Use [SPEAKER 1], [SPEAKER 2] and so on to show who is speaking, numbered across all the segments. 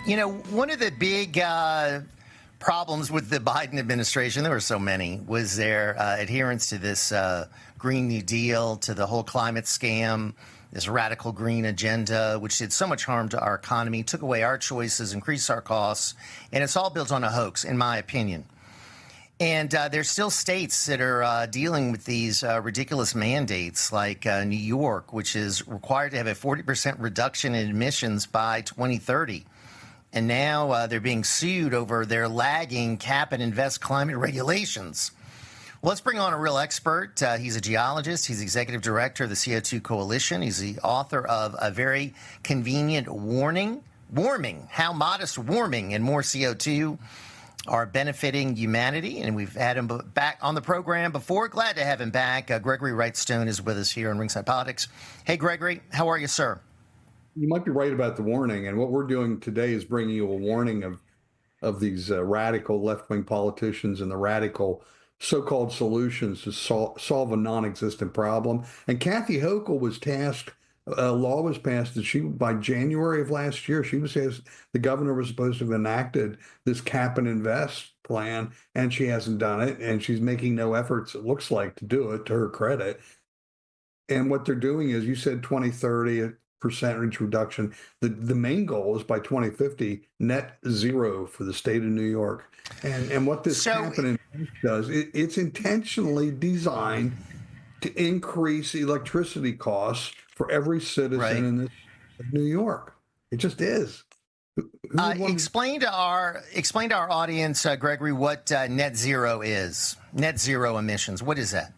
[SPEAKER 1] One of the big problems with the Biden administration, there were so many, was their adherence to this Green New Deal, to the whole climate scam, this radical green agenda, which did so much harm to our economy, took away our choices, increased our costs, and it's all built on a hoax, in my opinion. And there's still states that are dealing with these ridiculous mandates, like New York, which is required to have a 40% reduction in emissions by 2030. And now they're being sued over their lagging cap and invest climate regulations. Well, let's bring on a real expert. He's a geologist. He's executive director of the CO2 Coalition. He's the author of A Very Convenient Warming, How Modest Warming and More CO2 are benefiting humanity. And we've had him back on the program before. Glad to have him back. Gregory Wrightstone is with us here on Ringside Politics. Hey, Gregory, how are you, sir?
[SPEAKER 2] You might be right about the warning. And what we're doing today is bringing you a warning of these radical left-wing politicians and the radical so-called solutions to solve a non-existent problem. And Kathy Hochul was tasked, a law was passed that by January of last year, the governor was supposed to have enacted this cap and invest plan, and she hasn't done it, and she's making no efforts, it looks like, to do it, to her credit. And what they're doing is, you said 2030 percentage reduction. The main goal is by 2050, net zero for the state of New York. And what this cap and invest does, it's intentionally designed to increase electricity costs for every citizen in New York. It just is.
[SPEAKER 1] Explain to our audience, Gregory, what net zero is. Net zero emissions. What is that?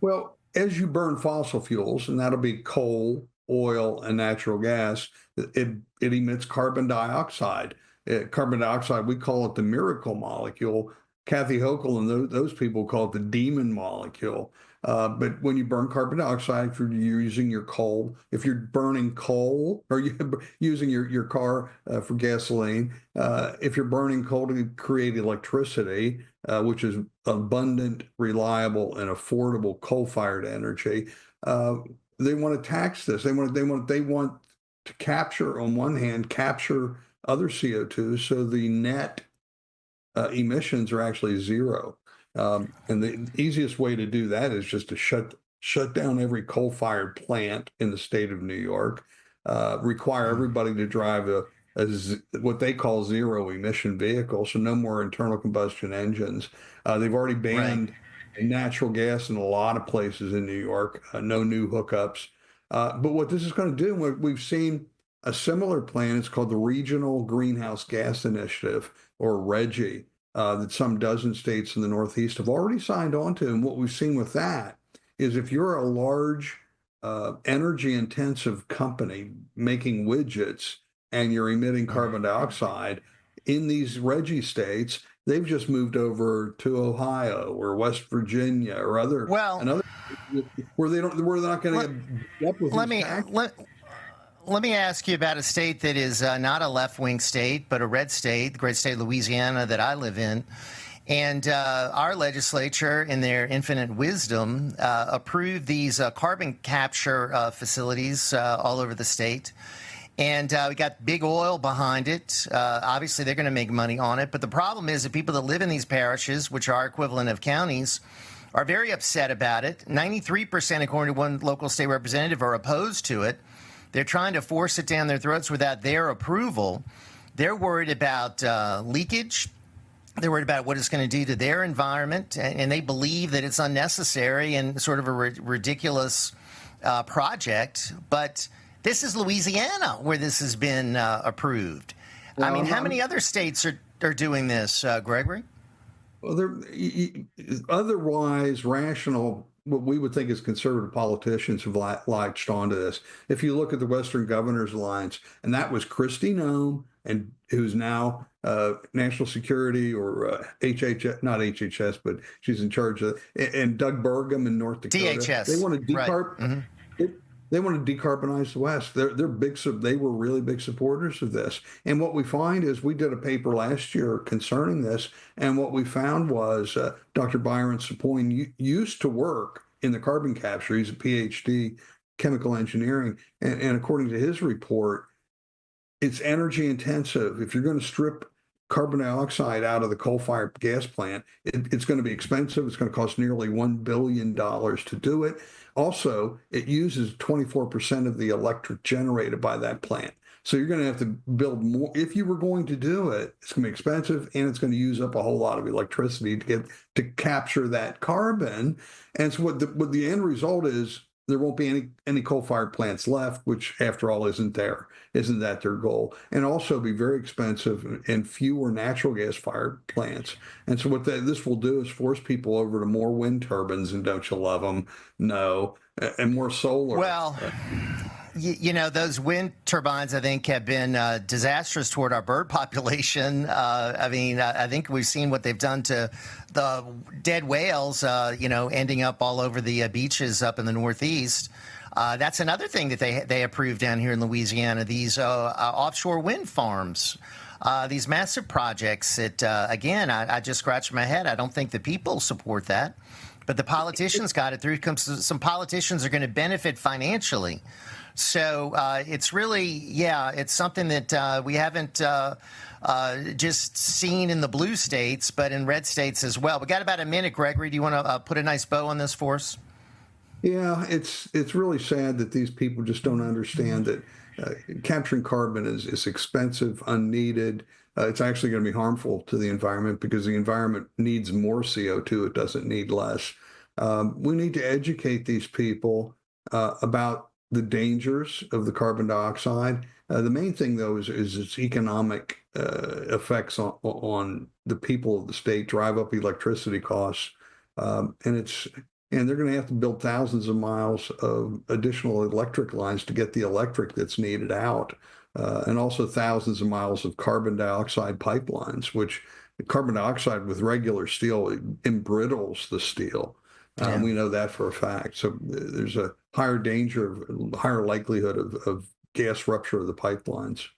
[SPEAKER 2] Well, as you burn fossil fuels, and that'll be coal, oil, and natural gas, it emits carbon dioxide. Carbon dioxide, we call it the miracle molecule. Kathy Hochul and those people call it the demon molecule. But when you burn carbon dioxide, if you're using your coal, if you're burning coal, or you're using your car for gasoline, if you're burning coal to create electricity, which is abundant, reliable, and affordable coal-fired energy, they want to tax this. They want to capture, on one hand, capture other CO2, so the net emissions are actually zero. And the easiest way to do that is just to shut down every coal-fired plant in the state of New York, require everybody to drive what they call zero-emission vehicles, so no more internal combustion engines. They've already banned natural gas in a lot of places in New York, no new hookups. But what this is going to do, we've seen a similar plan. It's called the Regional Greenhouse Gas Initiative, or RGGI, that some dozen states in the Northeast have already signed on to. And what we've seen with that is, if you're a large energy-intensive company making widgets and you're emitting carbon dioxide in these RGGI states, they've just moved over to Ohio or West Virginia or other where they're not going to get up with
[SPEAKER 1] Let me ask you about a state that is not a left-wing state, but a red state, the great state of Louisiana that I live in. And our legislature, in their infinite wisdom, approved these carbon capture facilities all over the state. And we got big oil behind it. Obviously, they're going to make money on it. But the problem is that people that live in these parishes, which are equivalent of counties, are very upset about it. 93%, according to one local state representative, are opposed to it. They're trying to force it down their throats without their approval. They're worried about leakage. They're worried about what it's going to do to their environment. And they believe that it's unnecessary and sort of a ridiculous project. But this is Louisiana, where this has been approved. I mean, how many other states are doing this, Gregory?
[SPEAKER 2] Well, they're otherwise rational, what we would think is conservative politicians have latched onto this. If you look at the Western Governors Alliance, and that was Kristi Noem, and who's now National Security, or HHS, not HHS, but she's in charge of, and Doug Burgum in North Dakota.
[SPEAKER 1] DHS.
[SPEAKER 2] They want to They want to decarbonize the West. They're big. They were really big supporters of this. And what we find is, we did a paper last year concerning this, and what we found was Dr. Byron Sapoin used to work in the carbon capture. He's a PhD, chemical engineering, and according to his report, It's energy intensive. If you're going to strip carbon dioxide out of the coal-fired gas plant, it's going to be expensive. It's going to cost nearly $1 billion to do it. Also, it uses 24% of the electric generated by that plant. So you're going to have to build more. If you were going to do it, it's going to be expensive, and it's going to use up a whole lot of electricity to capture that carbon. And so what the end result is, there won't be any coal-fired plants left, which, after all, isn't that their goal? And also be very expensive and fewer natural gas-fired plants. And so this will do is force people over to more wind turbines, and don't you love them? No, and more solar.
[SPEAKER 1] Well, you know, those wind turbines, I think, have been disastrous toward our bird population. I mean, I think we've seen what they've done to the dead whales, you know, ending up all over the beaches up in the Northeast. That's another thing that they approved down here in Louisiana, these offshore wind farms. These massive projects that, again, I just scratched my head. I don't think the people support that. But the politicians got it through. Some politicians are going to benefit financially. So it's really, yeah, it's something that we haven't just seen in the blue states, but in red states as well. We got about a minute, Gregory. Do you want to put a nice bow on this for us?
[SPEAKER 2] Yeah, it's really sad that these people just don't understand that capturing carbon is expensive, unneeded. It's actually going to be harmful to the environment because the environment needs more CO2. It doesn't need less. We need to educate these people about the dangers of the carbon dioxide. The main thing, though, is its economic effects on the people of the state, drive up electricity costs, and they're going to have to build thousands of miles of additional electric lines to get the electric that's needed out, and also thousands of miles of carbon dioxide pipelines, which carbon dioxide with regular steel embrittles the steel.
[SPEAKER 1] Yeah.
[SPEAKER 2] We know that for a fact. So there's a higher higher likelihood of gas rupture of the pipelines.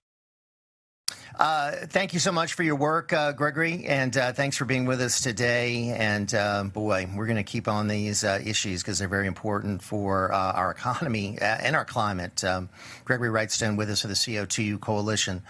[SPEAKER 1] Thank you so much for your work, Gregory, and thanks for being with us today. And boy, we're going to keep on these issues because they're very important for our economy and our climate. Gregory Wrightstone with us for the CO2 Coalition.